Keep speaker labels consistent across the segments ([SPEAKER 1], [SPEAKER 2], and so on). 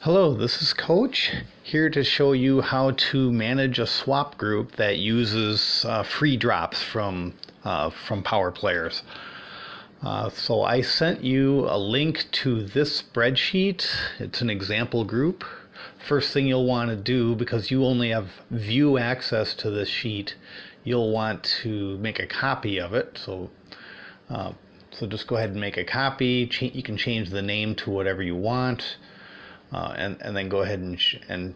[SPEAKER 1] Hello, this is Coach here to show you how to manage a swap group that uses free drops from Power Players. So I sent you a link to this spreadsheet. It's an example group. First thing you'll want to do, because you only have view access to this sheet, you'll want to make a copy of it. So just go ahead and make a copy. You can change the name to whatever you want. And then go ahead and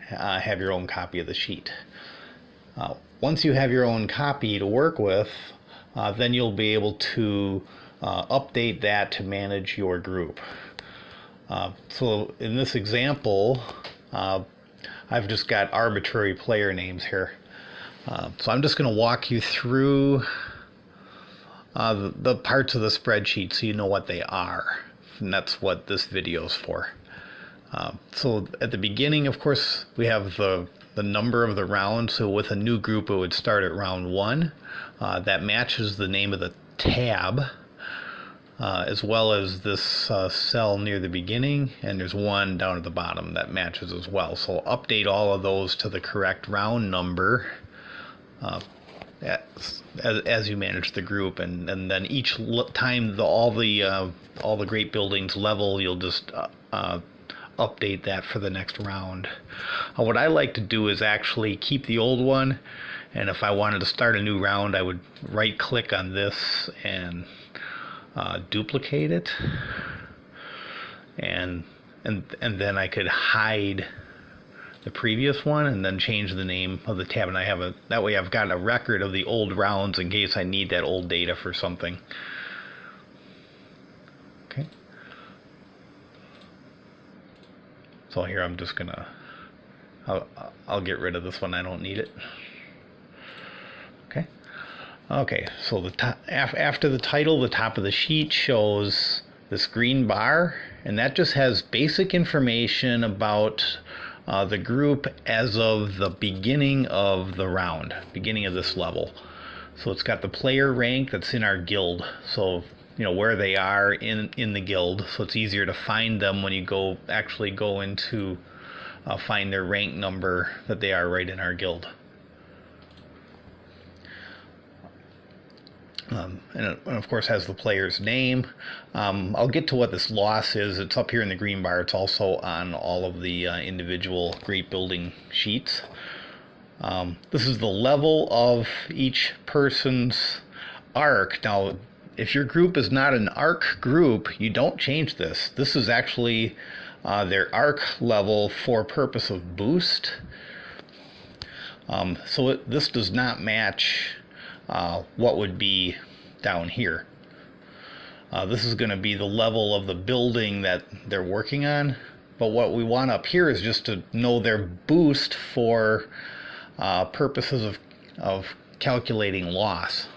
[SPEAKER 1] have your own copy of the sheet. Once you have your own copy to work with, then you'll be able to update that to manage your group. So in this example, I've just got arbitrary player names here. So I'm just going to walk you through the parts of the spreadsheet so you know what they are. And that's what this video is for. So at the beginning, of course, we have the number of the round. So with a new group, it would start at round 1. That matches the name of the tab, as well as this cell near the beginning, and there's 1 down at the bottom that matches as well. So update all of those to the correct round number as you manage the group, and then each time all the great buildings level, you'll just update that for the next round. What I like to do is actually keep the old one, and if I wanted to start a new round, I would right click on this and duplicate it, and then I could hide the previous one and then change the name of the tab, and that way I've got a record of the old rounds in case I need that old data for something. Okay. So here I'm just gonna, I'll get rid of this one. I don't need it. Okay. So the top, after the title, the top of the sheet shows this green bar, and that just has basic information about the group as of the beginning of the round, beginning of this level. So it's got the player rank that's in our guild. So where they are in the guild, so it's easier to find them when you actually go into find their rank number that they are right in our guild. And it, of course, has the player's name. I'll get to what this loss is. It's up here in the green bar. It's also on all of the individual great building sheets. This is the level of each person's arc. Now, if your group is not an arc group, you don't change this. This is actually their arc level for purpose of boost. This does not match what would be down here. This is going to be the level of the building that they're working on. But what we want up here is just to know their boost for purposes of calculating loss.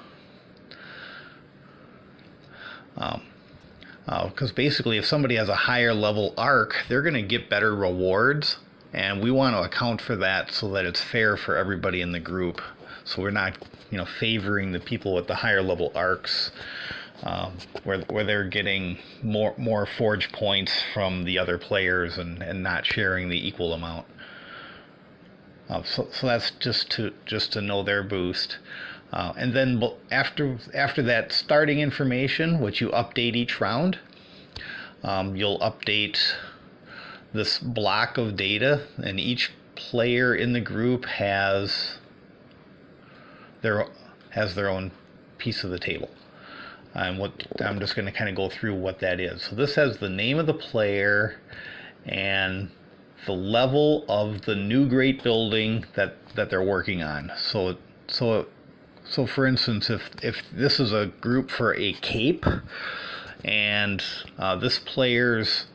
[SPEAKER 1] Because basically, if somebody has a higher level arc, they're going to get better rewards, and we want to account for that so that it's fair for everybody in the group. So we're not, favoring the people with the higher level arcs, where they're getting more forge points from the other players and not sharing the equal amount. So that's just to know their boost. And then after that starting information, which you update each round, you'll update this block of data, and each player in the group has their own piece of the table. And I'm just going to kind of go through what that is. So this has the name of the player and the level of the new great building that they're working on. So for instance, if this is a group for a cape, and this player's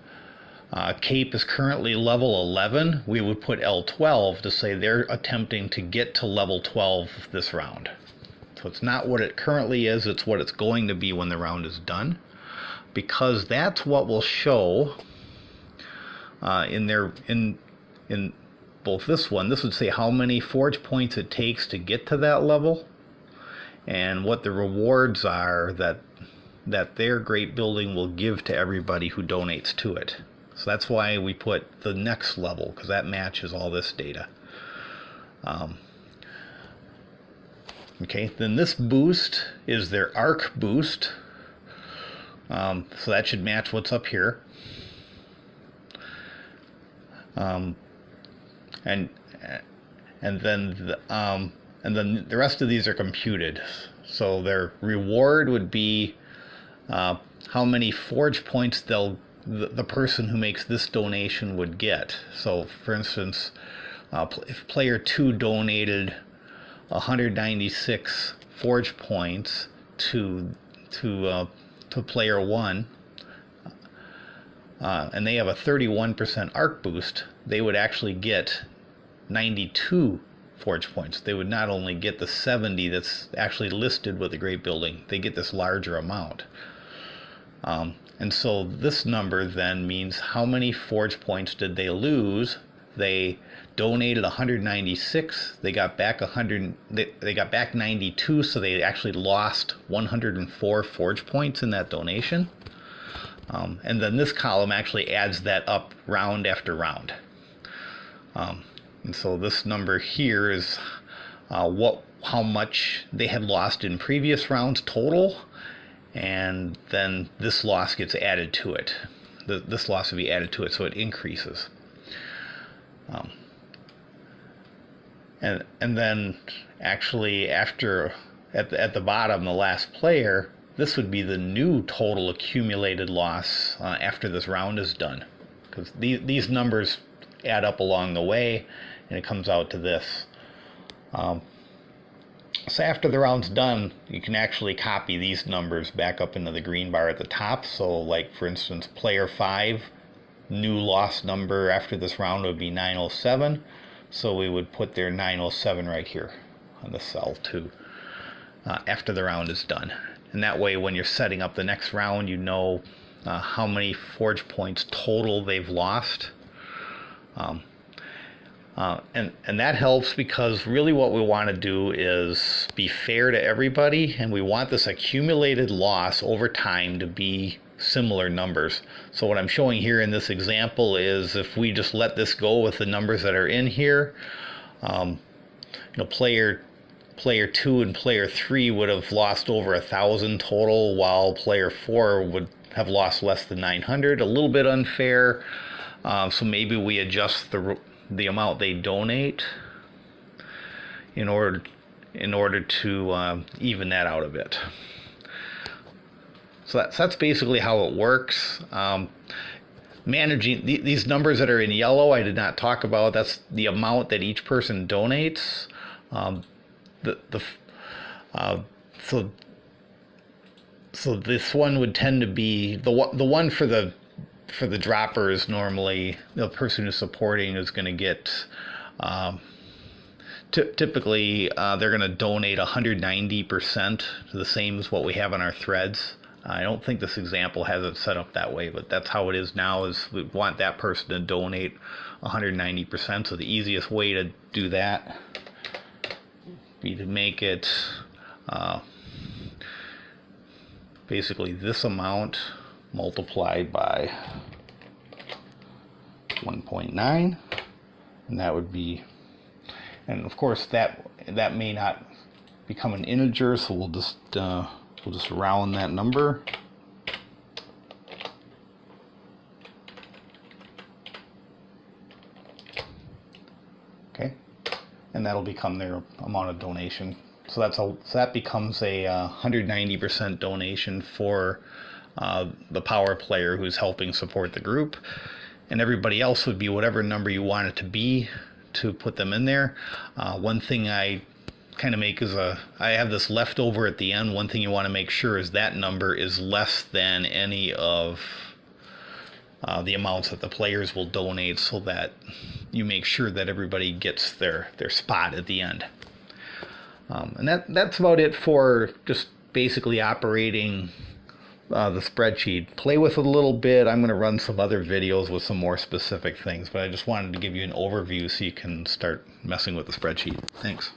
[SPEAKER 1] cape is currently level 11, we would put L12 to say they're attempting to get to level 12 this round. So it's not what it currently is, it's what it's going to be when the round is done, because that's what will show in both this one. This would say how many forge points it takes to get to that level, and what the rewards are that their great building will give to everybody who donates to it. So that's why we put the next level, because that matches all this data. Okay, then this boost is their arc boost. So that should match what's up here. And then the rest of these are computed. So their reward would be how many forge points the person who makes this donation would get. So for instance, if player 2 donated 196 forge points to player 1, and they have a 31% arc boost, they would actually get 92 forge points. They would not only get the 70 that's actually listed with the great building, they get this larger amount. And so this number then means how many forge points did they lose. They donated 196, they got back 100, they got back 92, so they actually lost 104 forge points in that donation. And then this column actually adds that up round after round. And so this number here is how much they had lost in previous rounds total, and then this loss gets added to it. This loss will be added to it, so it increases. And then actually after at the bottom, the last player, this would be the new total accumulated loss after this round is done, because these numbers add up along the way, and it comes out to this. So after the round's done, you can actually copy these numbers back up into the green bar at the top. So like for instance, player 5, new loss number after this round would be 907. So we would put their 907 right here on the cell too, after the round is done. And that way when you're setting up the next round, you know how many forge points total they've lost. And that helps because really what we want to do is be fair to everybody, and we want this accumulated loss over time to be similar numbers. So what I'm showing here in this example is if we just let this go with the numbers that are in here, player 2 and player 3 would have lost over 1,000 total, while player 4 would have lost less than 900. A little bit unfair. So maybe we adjust the amount they donate in order to even that out a bit. So that's basically how it works. Managing these numbers that are in yellow, I did not talk about. That's the amount that each person donates. So this one would tend to be the one for the dropper is normally the person who's supporting is going to get typically they're going to donate 190%, the same as what we have on our threads. I don't think this example has it set up that way, but that's how it is now. Is we want that person to donate 190%. So the easiest way to do that be to make it basically this amount multiplied by 1.9, and that would be, and of course that may not become an integer, so we'll just round that number. Okay, and that'll become their amount of donation. So that becomes a 190% donation for the power player who's helping support the group, and everybody else would be whatever number you want it to be to put them in there. One thing I kind of make is I have this left over at the end. One thing you want to make sure is that number is less than any of the amounts that the players will donate, so that you make sure that everybody gets their spot at the end. And that's about it for just basically operating the spreadsheet. Play with it a little bit. I'm going to run some other videos with some more specific things, but I just wanted to give you an overview so you can start messing with the spreadsheet. Thanks.